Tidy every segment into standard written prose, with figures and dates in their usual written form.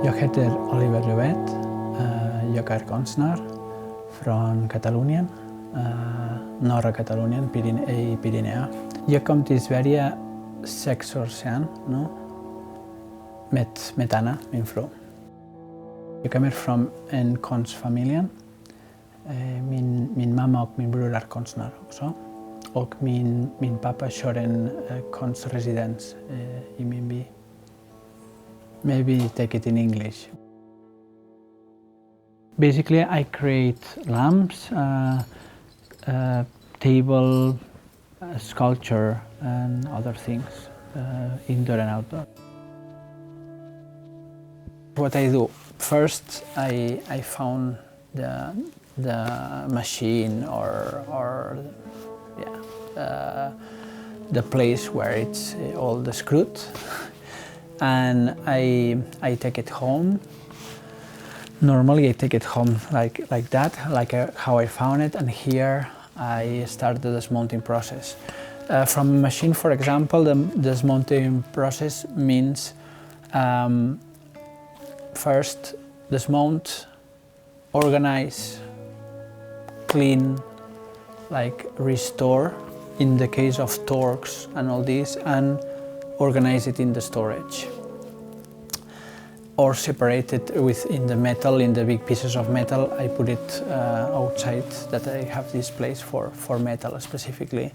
Jag heter Oliver Llobet. Jag är konstnär från Katalonien, norra Katalonien, i Pyrenea. Jag kom till Sverige 6 år sedan nu, med Anna, min fru. Jag kommer från en konstfamilj. Min mamma och min bror är konstnär också. Och min pappa kör en konstresidens i min by. Maybe take it in English. Basically, I create lamps, table, sculpture, and other things, indoor and outdoor. What I do first, I found the machine or the place where it's all the screwed. And I take it home. Normally I take it home like that, how I found it, and here I started the dismounting process. From a machine, for example, the dismounting process means first dismount, organize, clean, restore, in the case of torques and all this, and organize it in the storage. Or separate it in the metal, in the big pieces of metal. I put it outside, that I have this place for metal specifically.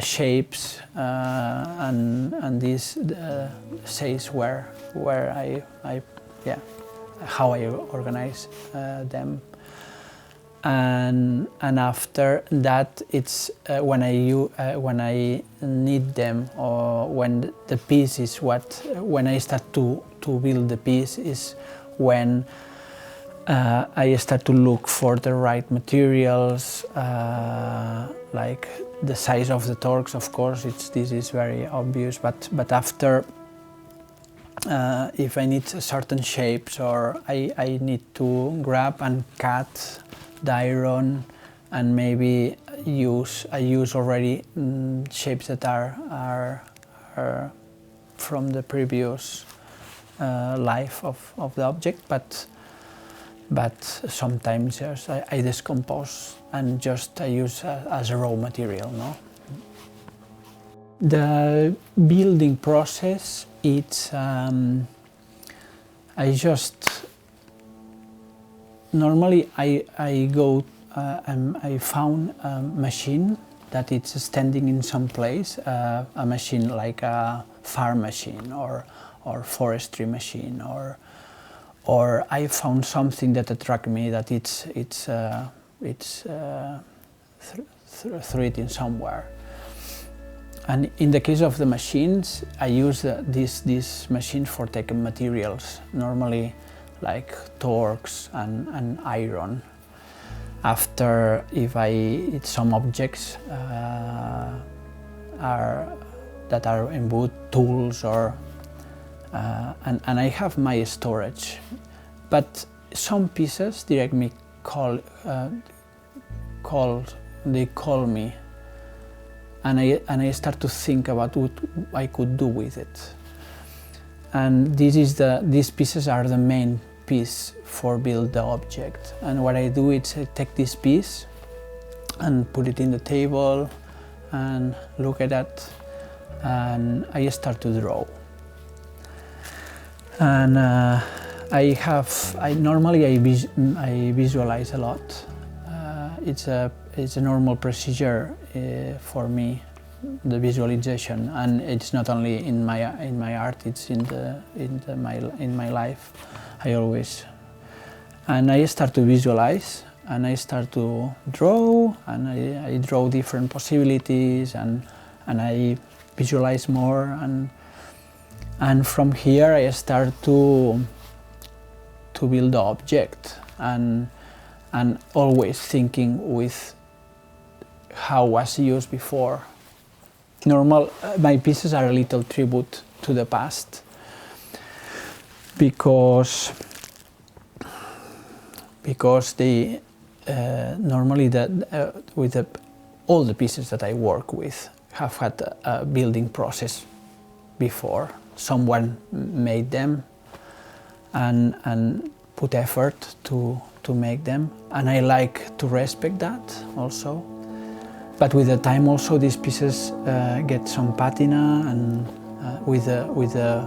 Shapes and this says where how I organize them. And after that, it's when I need them, or when the piece is when I start to build the piece is when I start to look for the right materials, like the size of the torques. Of course, this is very obvious, but after. If I need certain shapes, or I need to grab and cut the iron, and maybe I use already shapes that are from the previous life of the object, but sometimes yes, I decompose and just I use as a raw material. No? The building process, it's normally I go I found a machine that it's standing in some place, a machine like a farm machine or forestry machine, or I found something that attracted me, that it's threw it in somewhere. And in the case of the machines, I use these machines for taking materials, normally like torques and iron. After, if some objects that are in wood, tools, or and I have my storage, but some pieces directly call me. And I start to think about what I could do with it. And these pieces are the main piece for build the object. And what I do is I take this piece and put it in the table and look at that, and I start to draw. And normally I visualize a lot. It's a normal procedure for me, the visualization, and it's not only in my art. It's in my life. I always, and I start to visualize, and I start to draw, and I draw different possibilities, and I visualize more, and from here I start to build the object, and always thinking with how was used before. My pieces are a little tribute to the past, because they normally all the pieces that I work with have had a building process before. Someone made them, and put effort to make them, and I like to respect that also. But with the time also these pieces get some patina and with the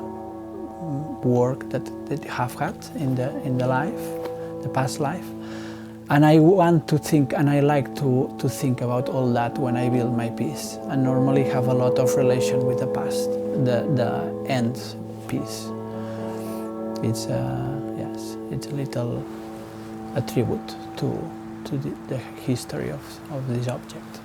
work that they have had in the life, the past life. And I want to think, and I like to think about all that when I build my piece, and normally have a lot of relation with the past, the end piece. It's yes, it's a little a tribute to the history of this object.